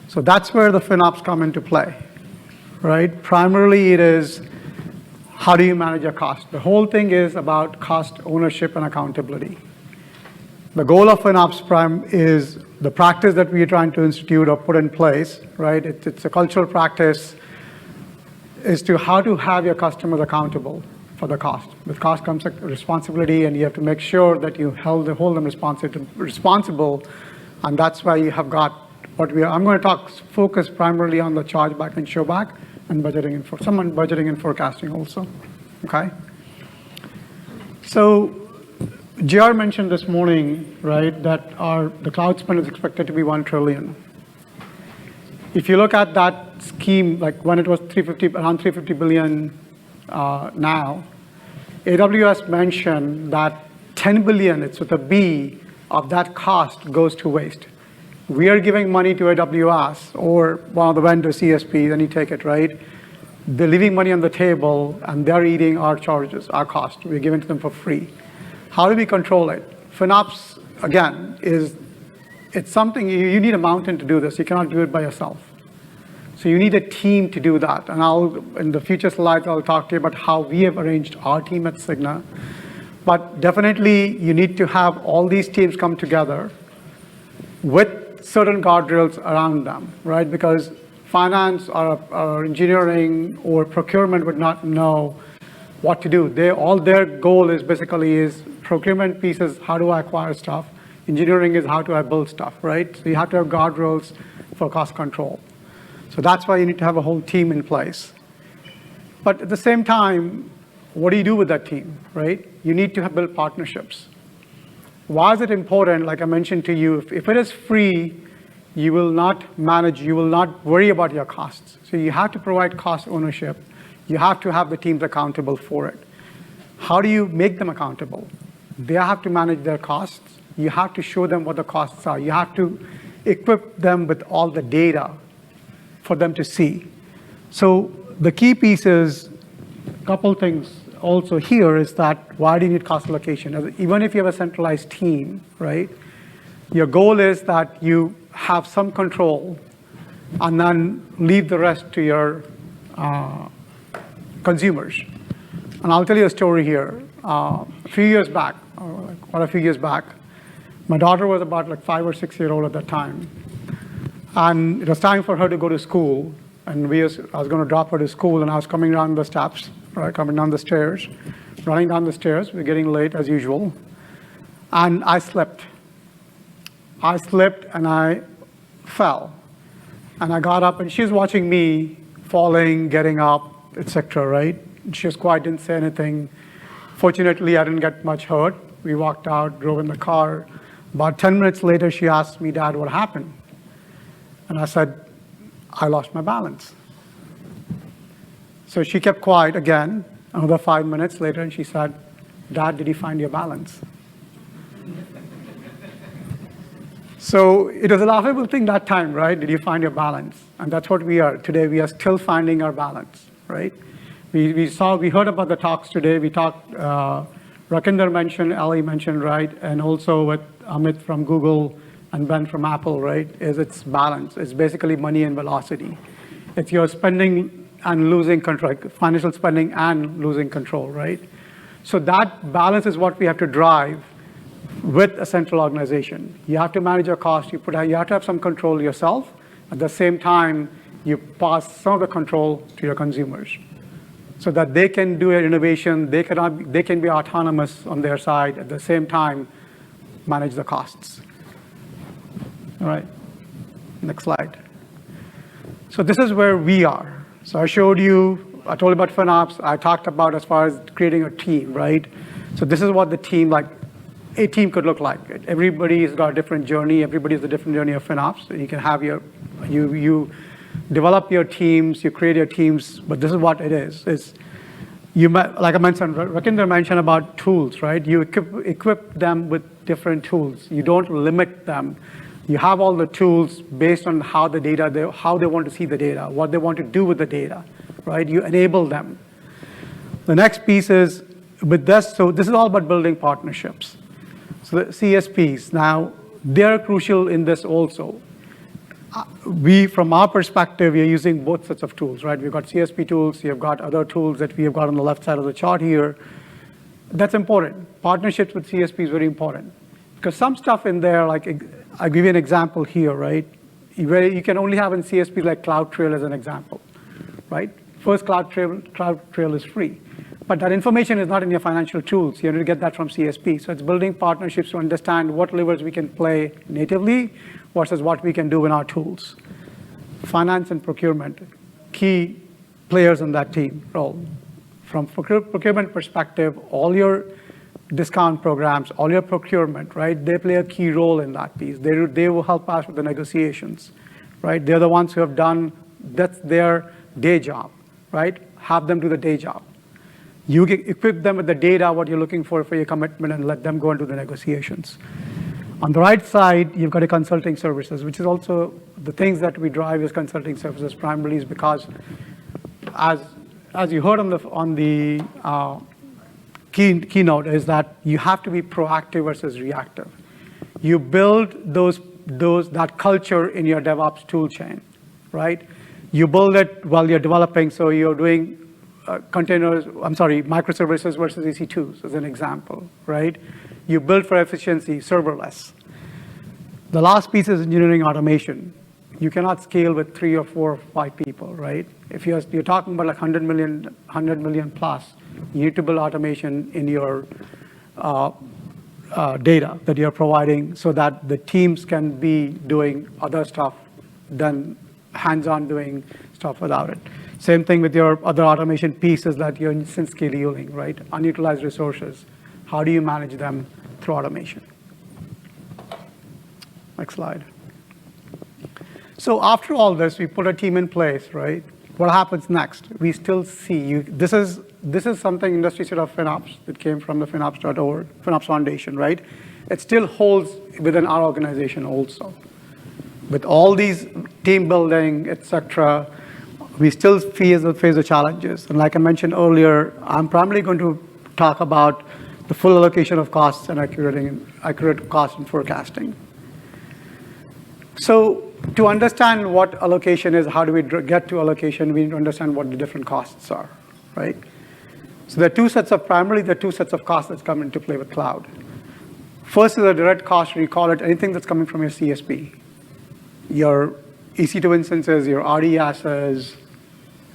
So that's where the FinOps come into play, right? Primarily it is, how do you manage your cost? The whole thing is about cost ownership and accountability. The goal of FinOps Prime is the practice that we are trying to institute or put in place, right? It's a cultural practice, is to how to have your customers accountable for the cost. With cost comes a responsibility, and you have to make sure that you hold them responsible, and that's why you have got what I'm going to focus primarily on the chargeback and showback, and budgeting and forecasting also, okay? So JR mentioned this morning, right, that the cloud spend is expected to be $1 trillion. If you look at that scheme, like when it was around $350 billion now, AWS mentioned that $10 billion, it's with a B, of that cost goes to waste. We are giving money to AWS or one of the vendor CSPs, and you take it, right? They're leaving money on the table, and they're eating our charges, our cost. We're giving to them for free. How do we control it? FinOps, again, it's something, you need a mountain to do this. You cannot do it by yourself. So you need a team to do that. And in the future slides, I'll talk to you about how we have arranged our team at Cigna. But definitely, you need to have all these teams come together with certain guardrails around them, right? Because finance or engineering or procurement would not know what to do. All their goal is basically procurement pieces, how do I acquire stuff? Engineering is how do I build stuff, right? So you have to have guardrails for cost control. So that's why you need to have a whole team in place. But at the same time, what do you do with that team, right? You need to build partnerships. Why is it important? Like I mentioned to you, if it is free, you will not manage, you will not worry about your costs. So you have to provide cost ownership. You have to have the teams accountable for it. How do you make them accountable? They have to manage their costs. You have to show them what the costs are. You have to equip them with all the data for them to see. So the key piece is, a couple things also here is that why do you need cost allocation? Even if you have a centralized team, right? Your goal is that you have some control and then leave the rest to your consumers. And I'll tell you a story here. A few years back, quite a few years back, my daughter was about like 5 or 6 years old at that time. And it was time for her to go to school. And I was going to drop her to school, and I was coming down the steps, right, coming down the stairs, running down the stairs. We're getting late as usual. And I slipped. And I fell. And I got up, and she was watching me falling, getting up, etc., right? She was quiet, didn't say anything. Fortunately, I didn't get much hurt. We walked out, drove in the car. About 10 minutes later, she asked me, Dad, what happened? And I said, I lost my balance. So she kept quiet again, another 5 minutes later, and she said, Dad, did you find your balance? So it was a laughable thing that time, right? Did you find your balance? And that's what we are. Today, we are still finding our balance, right? We heard about the talks today. We talked, Rakinder mentioned, Ali mentioned, right? And also with Amit from Google and Ben from Apple, right? It's balance. It's basically money and velocity. It's your spending and losing control, financial spending and losing control, right? So that balance is what we have to drive with a central organization. You have to manage your costs. You have to have some control yourself. At the same time, you pass some of the control to your consumers so that they can do innovation. They can be autonomous on their side. At the same time, manage the costs. All right, next slide. So this is where we are. So I told you about FinOps. I talked about as far as creating a team, right? So this is what the team, like a team could look like. Everybody's got a different journey. Everybody has a different journey of FinOps. So you can have you develop your teams, you create your teams, but this is what it is. Like I mentioned, Rakinder mentioned about tools, right? You equip them with different tools. You don't limit them. You have all the tools based on how they want to see the data, what they want to do with the data, right? You enable them. The next piece is with this, so this is all about building partnerships. So the CSPs, now, they're crucial in this also. from our perspective, we are using both sets of tools, right? We've got CSP tools, you've got other tools that we have got on the left side of the chart here. That's important. Partnerships with CSP is very important. Because some stuff in there, like I'll give you an example here, right? Where you can only have in CSP like CloudTrail as an example, right? First, CloudTrail is free. But that information is not in your financial tools. You need to get that from CSP. So it's building partnerships to understand what levers we can play natively versus what we can do in our tools. Finance and procurement, key players in that team role. From procurement perspective, all your discount programs, all your procurement, right? They play a key role in that piece. They will help us with the negotiations, right? They're the ones who have done, that's their day job, right? Have them do the day job. You equip them with the data, what you're looking for your commitment, and let them go into the negotiations. On the right side, you've got a consulting services, which is also the things that we drive as consulting services primarily is because, as you heard on the keynote, is that you have to be proactive versus reactive. You build that culture in your DevOps tool chain, right? You build it while you're developing, so you're doing microservices versus EC2s as an example, right? You build for efficiency, serverless. The last piece is engineering automation. You cannot scale with 3 or 4 or 5 people, right? If you're talking about like 100 million plus, you need to build automation in your data that you're providing so that the teams can be doing other stuff than hands-on doing stuff without it. Same thing with your other automation pieces that you're instance scheduling, right? Unutilized resources. How do you manage them through automation? Next slide. So after all this, we put a team in place, right? What happens next? We still see this is something industry set of FinOps that came from the FinOps.org, FinOps Foundation, right? It still holds within our organization also. With all these team building, et cetera, we still face the challenges. And like I mentioned earlier, I'm primarily going to talk about the full allocation of costs and accurate cost and forecasting. So to understand what allocation is, how do we get to allocation, we need to understand what the different costs are, right? So there are primarily the two sets of costs that come into play with cloud. First is a direct cost, we call it anything that's coming from your CSP. Your EC2 instances, your RDSs,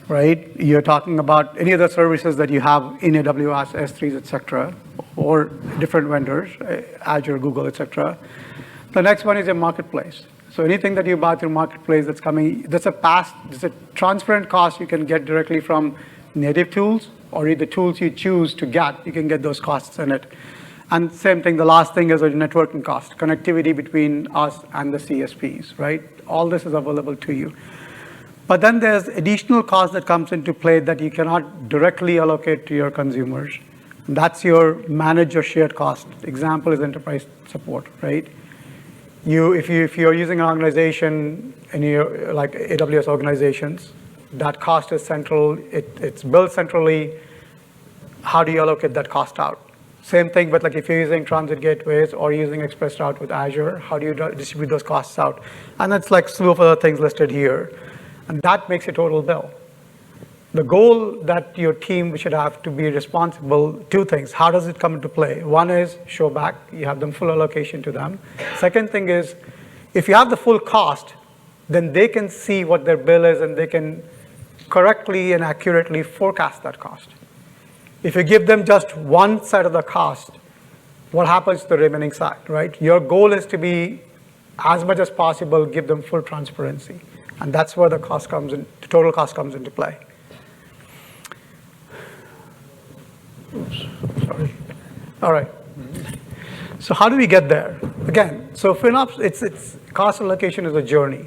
right? You're talking about any other services that you have in AWS, S3s, et cetera, or different vendors, Azure, Google, et cetera. The next one is your marketplace. So anything that you buy through marketplace that's coming, that's a transparent cost you can get directly from native tools or the tools you choose to get, you can get those costs in it. And same thing, the last thing is a networking cost, connectivity between us and the CSPs, right? All this is available to you. But then there's additional cost that comes into play that you cannot directly allocate to your consumers. That's your manage or shared cost. Example is enterprise support, right? If you're using an organization in your like AWS organizations, that cost is central. It's built centrally. How do you allocate that cost out? Same thing, but like if you're using transit gateways or using Express Route with Azure, how do you distribute those costs out? And that's like slew of other things listed here. And that makes a total bill. The goal that your team should have to be responsible, two things. How does it come into play? One is show back. You have them full allocation to them. Second thing is, if you have the full cost, then they can see what their bill is and they can correctly and accurately forecast that cost. If you give them just one side of the cost, what happens to the remaining side, right? Your goal is to be, as much as possible, give them full transparency. And that's where the total cost comes into play. Oops, sorry. All right. So how do we get there? Again, so FinOps, it's cost allocation is a journey.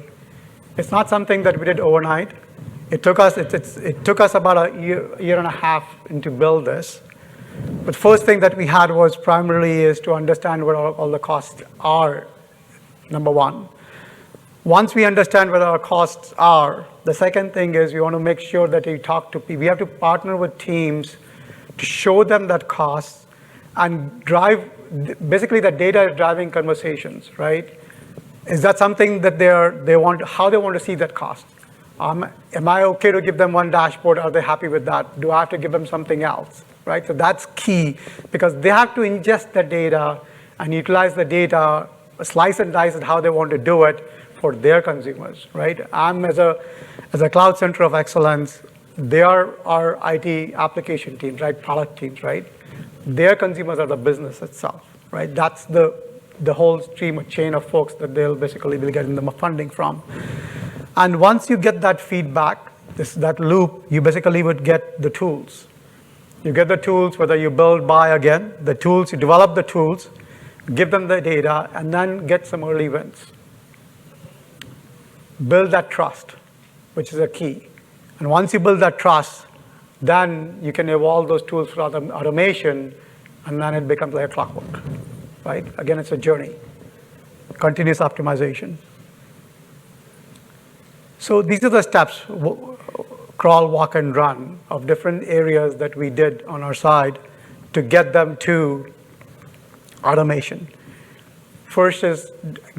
It's not something that we did overnight. It took us about a year and a half to build this. But first thing that we had was primarily is to understand what all the costs are, number one. Once we understand what our costs are, the second thing is we want to make sure that we talk to people. We have to partner with teams to show them that cost and drive, basically the data is driving conversations, right? Is that something that how they want to see that cost? Am I okay to give them one dashboard? Are they happy with that? Do I have to give them something else, right? So that's key, because they have to ingest the data and utilize the data, slice and dice it how they want to do it for their consumers, right? I'm as a cloud center of excellence, they are our IT application teams, right? Product teams, right? Their consumers are the business itself, right? That's the whole stream or chain of folks that they'll basically be getting the funding from. And once you get that feedback, that loop, you basically would get the tools. You get the tools, whether you build, buy, again, the tools, you develop the tools, give them the data, and then get some early wins. Build that trust, which is a key. And once you build that trust, then you can evolve those tools for automation, and then it becomes like a clockwork, right? Again, it's a journey, continuous optimization. So these are the steps, crawl, walk, and run, of different areas that we did on our side to get them to automation. First is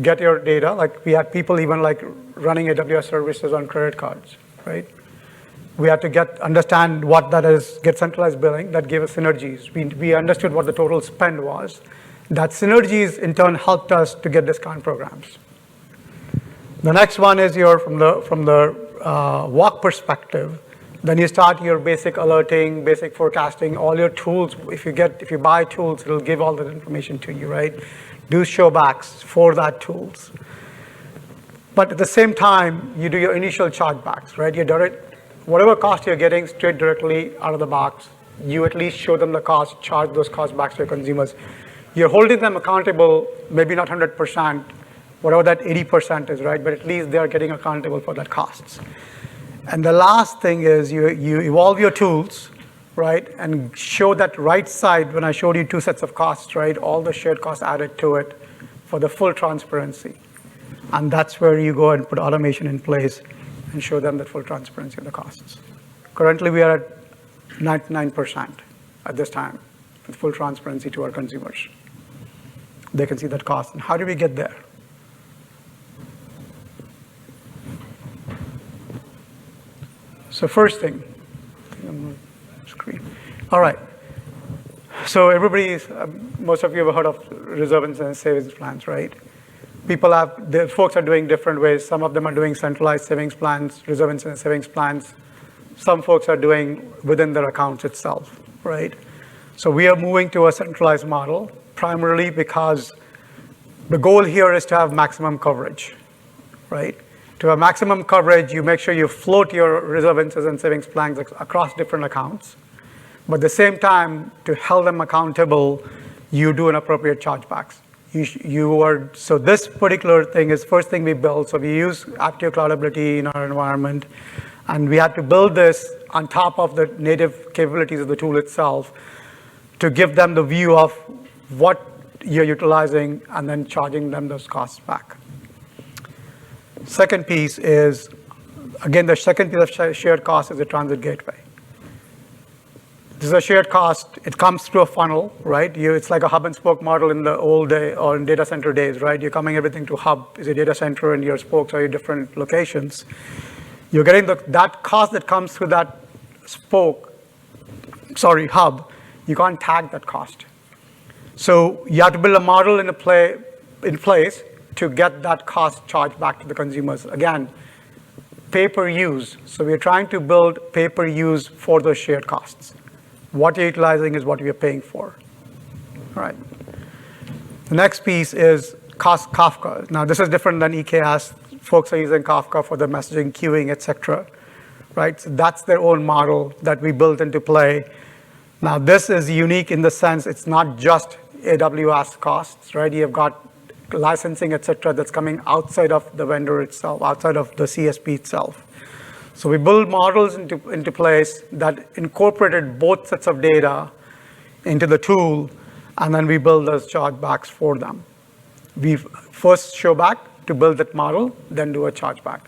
get your data. Like, we had people even like running AWS services on credit cards, right? We had to understand what that is, get centralized billing. That gave us synergies. We understood what the total spend was. That synergies in turn helped us to get discount programs. The next one is from the walk perspective. Then you start your basic alerting, basic forecasting, all your tools. If you buy tools, it'll give all that information to you, right? Do showbacks for that tools. But at the same time, you do your initial chargebacks, right? Whatever cost you're getting straight directly out of the box, you at least show them the cost, charge those costs back to your consumers. You're holding them accountable, maybe not 100%, whatever that 80% is, right? But at least they're getting accountable for that costs. And the last thing is you evolve your tools, right? And show that right side, when I showed you 2 sets of costs, right? All the shared costs added to it for the full transparency. And that's where you go and put automation in place and show them that full transparency of the costs. Currently, we are at 99% at this time with full transparency to our consumers. They can see that cost. And how do we get there? So first thing, screen. All right. So most of you have heard of reserve and savings plans, right? Folks are doing different ways. Some of them are doing centralized savings plans, reserve and savings plans. Some folks are doing within their accounts itself, right? So we are moving to a centralized model, primarily because the goal here is to have maximum coverage, right? To have maximum coverage, you make sure you float your reserve and savings plans across different accounts. But at the same time, to hold them accountable, you do an appropriate chargebacks. So this particular thing is first thing we built. So we use Aptio Cloudability in our environment. And we had to build this on top of the native capabilities of the tool itself to give them the view of what you're utilizing and then charging them those costs back. Second piece is, again, the second piece of shared cost is the transit gateway. This is a shared cost. It comes through a funnel, right? It's like a hub and spoke model in the old day or in data center days, right? You're coming everything to hub is a data center and your spokes are your different locations. You're getting that cost that comes through that hub, you can't tag that cost. So you have to build a model in place to get that cost charged back to the consumers. Again, pay per use. So we're trying to build pay per use for those shared costs. What you're utilizing is what you're paying for. All right. The next piece is Kafka. Now, this is different than EKS. Folks are using Kafka for the messaging, queuing, et cetera. Right? So that's their own model that we built into play. Now, this is unique in the sense it's not just AWS costs, right? You've got licensing, et cetera, that's coming outside of the vendor itself, outside of the CSP itself. So we build models into place that incorporated both sets of data into the tool, and then we build those chargebacks for them. We first show back to build that model, then do a chargeback.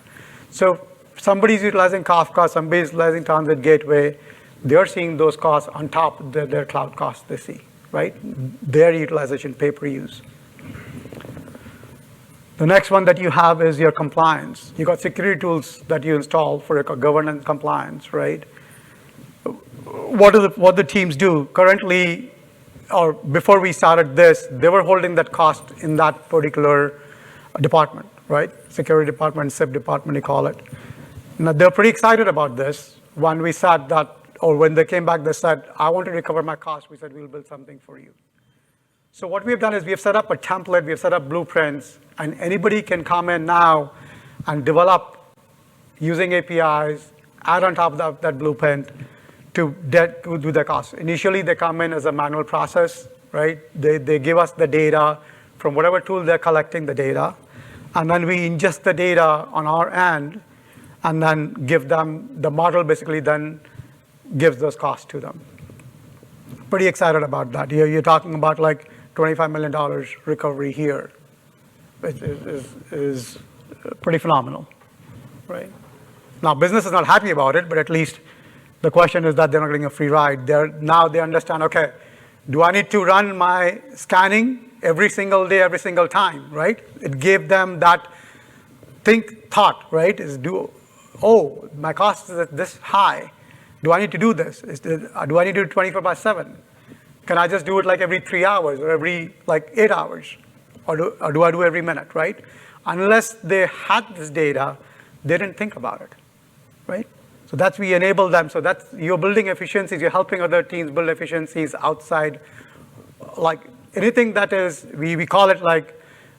So somebody's utilizing Kafka, somebody's utilizing Transit Gateway, they're seeing those costs on top of their cloud costs they see, right? Their utilization pay per use. The next one that you have is your compliance. You got security tools that you install for your governance compliance, right? What the teams do currently, or before we started this, they were holding that cost in that particular department, right? Security department, SIP department, you call it. Now they're pretty excited about this. When we said that, or when they came back, they said, I want to recover my cost. We said, we'll build something for you. So what we've done is we have set up a template, we have set up blueprints, and anybody can come in now and develop using APIs, add on top of that blueprint to do the cost. Initially, they come in as a manual process, right? They give us the data from whatever tool they're collecting the data, and then we ingest the data on our end, and then give them, the model basically then gives those costs to them. Pretty excited about that. You're talking about like $25 million recovery here. It is pretty phenomenal, right? Now, business is not happy about it, but at least the question is that they're not getting a free ride. Now they understand, okay, do I need to run my scanning every single day, every single time, right? It gave them that thought, right? My cost is this high. Do I need to do this? Do I need to do it 24/7? Can I just do it like every 3 hours or every like 8 hours? Or do I do every minute, right? Unless they had this data, they didn't think about it, right? So we enable them. So you're building efficiencies. You're helping other teams build efficiencies outside, like anything that is, we call it like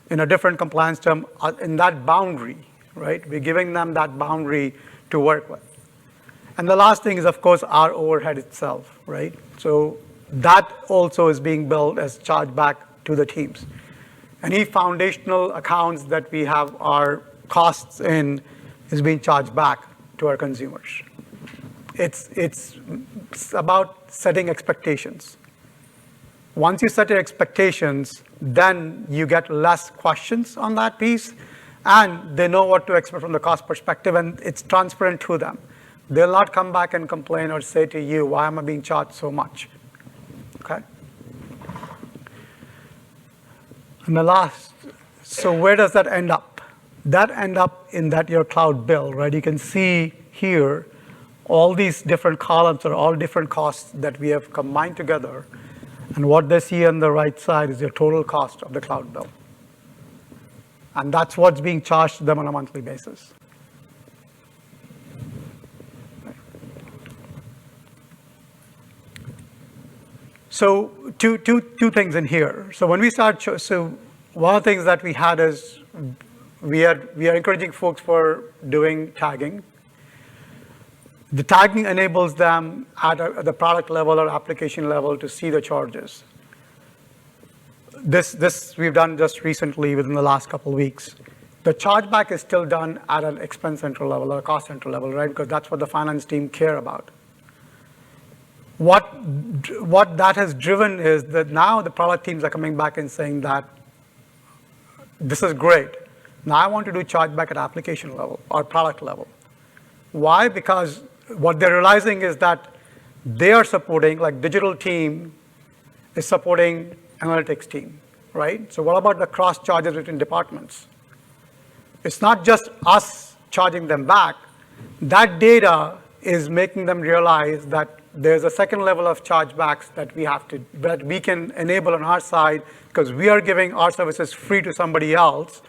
in a different compliance term, in that boundary, right? We're giving them that boundary to work with. And the last thing is, of course, our overhead itself, right? So that also is being billed as chargeback to the teams. Any foundational accounts that we have our costs in is being charged back to our consumers. It's about setting expectations. Once you set your expectations, then you get less questions on that piece, and they know what to expect from the cost perspective, and it's transparent to them. They'll not come back and complain or say to you, why am I being charged so much? Okay? And the last, so where does that end up? That end up in that your cloud bill, right? You can see here all these different columns are all different costs that we have combined together. And what they see on the right side is your total cost of the cloud bill. And that's what's being charged to them on a monthly basis. So two things in here. So when we start, so one of the things that we had is we are encouraging folks for doing tagging. The tagging enables them at the product level or application level to see the charges. This we've done just recently within the last couple of weeks. The chargeback is still done at an expense center level or a cost center level, right? Because that's what the finance team care about. What that has driven is that now the product teams are coming back and saying that this is great. Now I want to do chargeback at application level or product level. Why? Because what they're realizing is that they are supporting, like digital team is supporting analytics team, right? So what about the cross charges between departments? It's not just us charging them back. That data is making them realize that there's a second level of chargebacks that we can enable on our side because we are giving our services free to somebody else,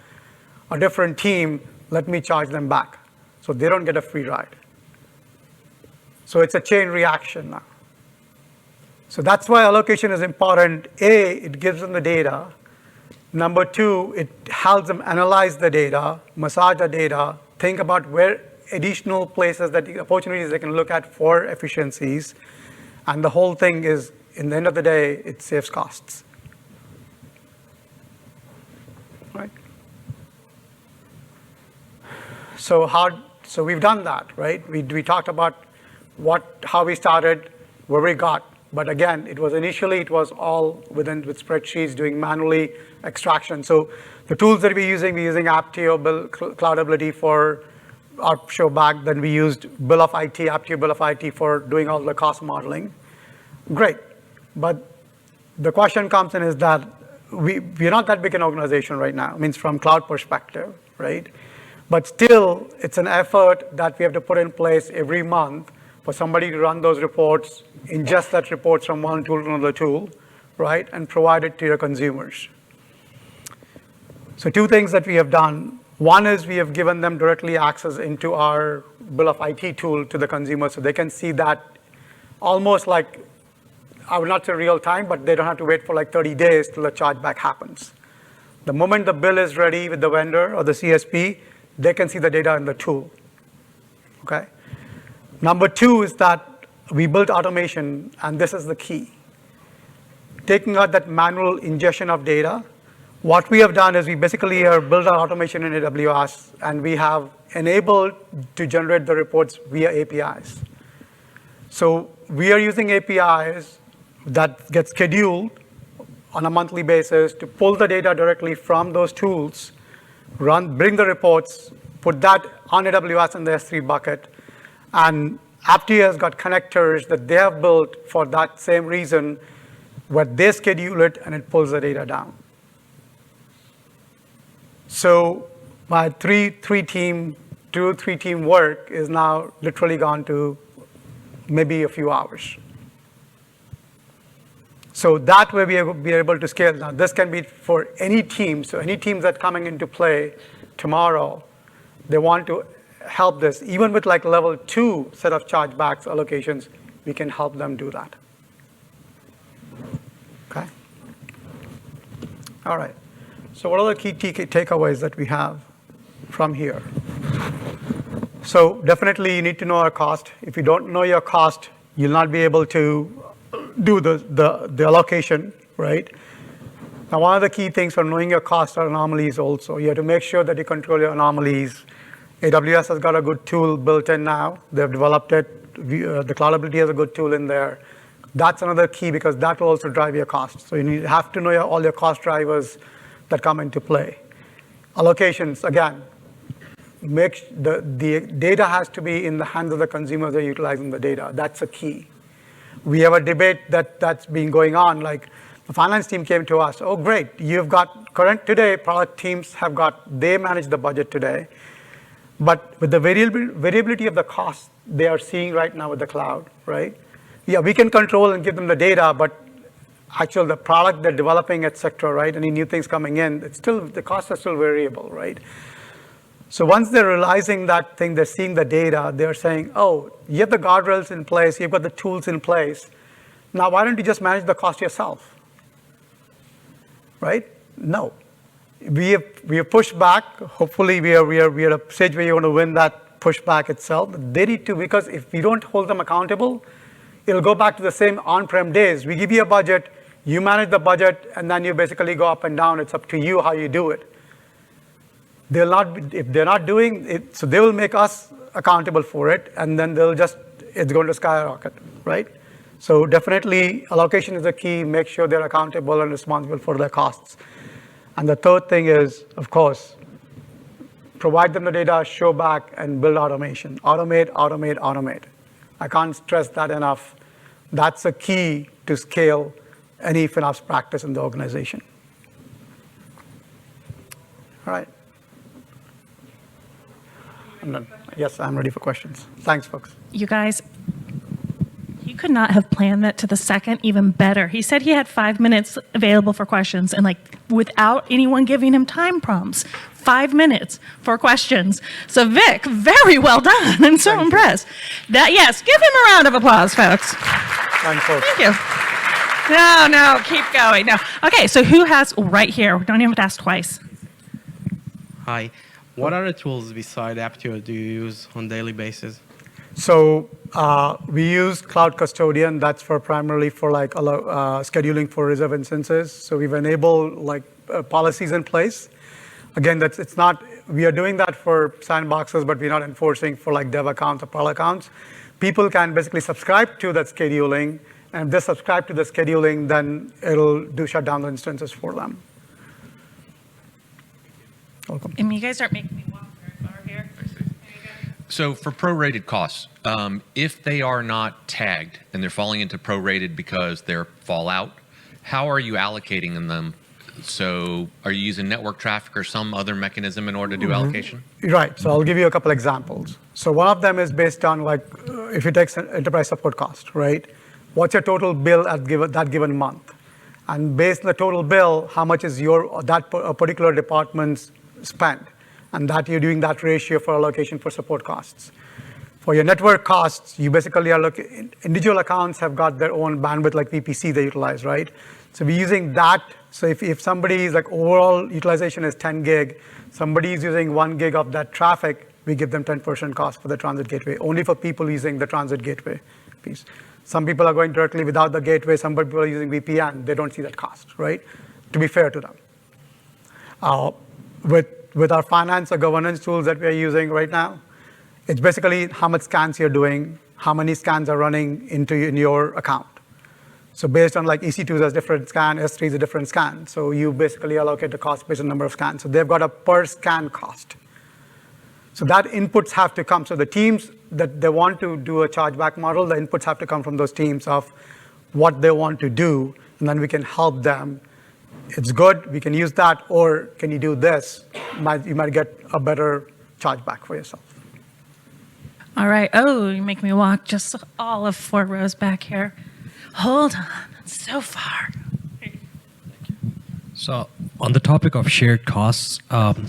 a different team, let me charge them back. So they don't get a free ride. So it's a chain reaction now. So that's why allocation is important. A, it gives them the data. Number two, it helps them analyze the data, massage the data, think about where additional places opportunities they can look at for efficiencies. And the whole thing is, in the end of the day, it saves costs. Right? So we've done that, right? We talked about how we started, where we got. But again, it was all with spreadsheets doing manually extraction. So the tools that we're using Aptio, Cloudability for our show back. Then we used Aptio Bill of IT for doing all the cost modeling. Great. But the question comes in is that we're not that big an organization right now, means from cloud perspective, right? But still, it's an effort that we have to put in place every month for somebody to run those reports, ingest that reports from one tool to another tool, right, and provide it to your consumers. So 2 things that we have done. One is we have given them directly access into our Bill of IT tool to the consumer, so they can see that almost like, I would not say real time, but they don't have to wait for like 30 days till the chargeback happens. The moment the bill is ready with the vendor or the CSP, they can see the data in the tool, okay? Number 2 is that we built automation, and this is the key. Taking out that manual ingestion of data, what we have done is we basically built our automation in AWS, and we have enabled to generate the reports via APIs. So we are using APIs that get scheduled on a monthly basis to pull the data directly from those tools, bring the reports, put that on AWS in the S3 bucket, and Aptio has got connectors that they have built for that same reason, where they schedule it and it pulls the data down. So my 2-3 team work is now literally gone to maybe a few hours. So that way we are able to scale. Now this can be for any team. So any teams that coming into play tomorrow, they want to help this. Even with like level 2 set of chargebacks allocations, we can help them do that. Okay. All right. So what are the key takeaways that we have from here? So definitely you need to know our cost. If you don't know your cost, you'll not be able to do the allocation, right? Now one of the key things for knowing your cost are anomalies also. You have to make sure that you control your anomalies. AWS has got a good tool built in now. They've developed it. The Cloudability has a good tool in there. That's another key because that will also drive your cost. So you have to know all your cost drivers that come into play. Allocations, again, the data has to be in the hands of the consumers that are utilizing the data. That's a key. We have a debate that's been going on, like the finance team came to us, oh great, you've got today, product teams they manage the budget today, but with the variability of the cost they are seeing right now with the cloud, right? Yeah, we can control and give them the data, but actually the product they're developing, et cetera, right? Any new things coming in, the costs are still variable, right? So once they're realizing that thing, they're seeing the data, they're saying, oh, you have the guardrails in place, you've got the tools in place. Now why don't you just manage the cost yourself? Right? No. We have pushed back. Hopefully we are at a stage where you want to win that pushback itself. They need to, because if we don't hold them accountable, it'll go back to the same on-prem days. We give you a budget, you manage the budget, and then you basically go up and down. It's up to you how you do it. If they're not doing it, so they will make us accountable for it, and then it's going to skyrocket, right? So definitely allocation is the key. Make sure they're accountable and responsible for their costs. And the third thing is, of course, provide them the data, show back, and build automation. Automate, automate, automate. I can't stress that enough. That's a key to scale any FinOps practice in the organization. All right. I'm done. Yes, I'm ready for questions. Thanks, folks. You guys, you could not have planned that to the second even better. He said he had 5 minutes available for questions, and without anyone giving him time prompts, 5 minutes for questions. So Vic, very well done. I'm so impressed. Yes, give him a round of applause, folks. Thanks, folks. Thank you. No, keep going. No. Okay, so who has right here? We don't even have to ask twice. Hi. What other tools beside Aptio do you use on a daily basis? So we use Cloud Custodian. That's primarily for scheduling for reserve instances. So we've enabled policies in place. Again, we are doing that for sandboxes, but we're not enforcing for dev accounts or product accounts. People can basically subscribe to that scheduling, and if they subscribe to the scheduling, then it'll shut down the instances for them. Welcome. And you guys aren't making me walk very far here. So for prorated costs, if they are not tagged and they're falling into prorated because they're fallout, how are you allocating them So are you using network traffic or some other mechanism in order to do allocation? Right. So I'll give you a couple examples. So one of them is based on like, if you take enterprise support cost, right? What's your total bill at that given month? And based on the total bill, how much is that particular department's spend? And that you're doing that ratio for allocation for support costs. For your network costs, you basically are looking, individual accounts have got their own bandwidth like VPC they utilize, right? So we're using that. So if somebody's like overall utilization is 10 gig, somebody's using 1 gig of that traffic, we give them 10% cost for the transit gateway, only for people using the transit gateway piece. Some people are going directly without the gateway, some people are using VPN, they don't see that cost, right? To be fair to them. With our finance or governance tools that we're using right now, it's basically how much scans you're doing, how many scans are running in your account. So based on like EC2 has different scan, S3 is a different scan. So you basically allocate the cost based on number of scans. So they've got a per scan cost. So that inputs have to come. So the teams that they want to do a chargeback model, the inputs have to come from those teams of what they want to do, and then we can help them. It's good, we can use that, or can you do this? You might get a better chargeback for yourself. All right. Oh, you make me walk just all of 4 rows back here. Hold on. It's so far. So on the topic of shared costs,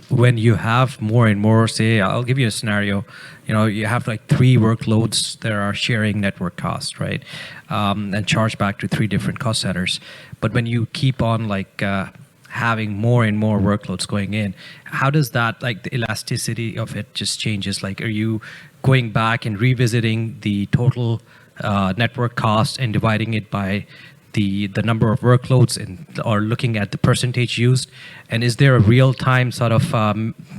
when you have more and more, say, I'll give you a scenario, you have like 3 workloads that are sharing network costs, right? And charge back to 3 different cost centers. But when you keep on like having more and more workloads going in, how does that, like the elasticity of it just changes? Like, are you going back and revisiting the total network cost and dividing it by the number of workloads or looking at the percentage used? And is there a real-time sort of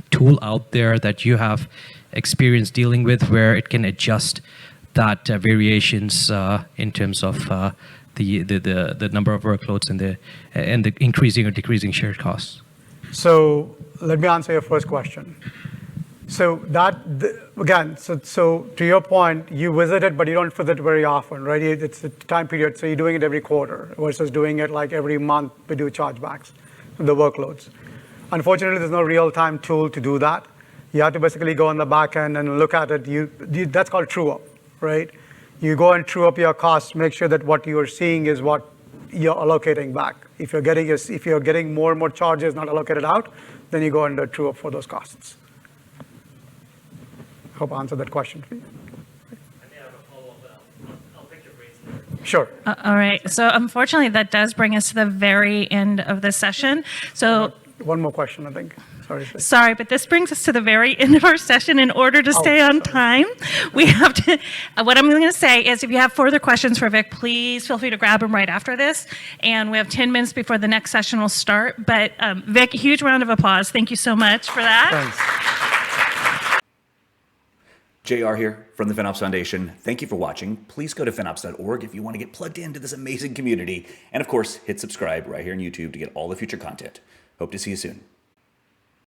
tool out there that you have experience dealing with where it can adjust that variations in terms of the number of workloads and the increasing or decreasing shared costs? So let me answer your first question. So again, so to your point, you visit it, but you don't visit it very often, right? It's a time period, so you're doing it every quarter versus doing it like every month we do chargebacks, the workloads. Unfortunately, there's no real-time tool to do that. You have to basically go on the back end and look at it. That's called true up, right? You go and true up your costs, make sure that what you are seeing is what you're allocating back. If you're getting more and more charges not allocated out, then you go and true up for those costs. Hope I answered that question for you. I may have a follow-up. I'll pick your brains later. Sure. All right. So unfortunately, that does bring us to the very end of the session. So one more question, I think. Sorry, but this brings us to the very end of our session. In order to stay on time, we have to, what I'm going to say is if you have further questions for Vic, please feel free to grab them right after this. And we have 10 minutes before the next session will start. But Vic, a huge round of applause. Thank you so much for that. Thanks. JR here from the FinOps Foundation. Thank you for watching. Please go to FinOps.org if you want to get plugged into this amazing community. And of course, hit subscribe right here on YouTube to get all the future content. Hope to see you soon.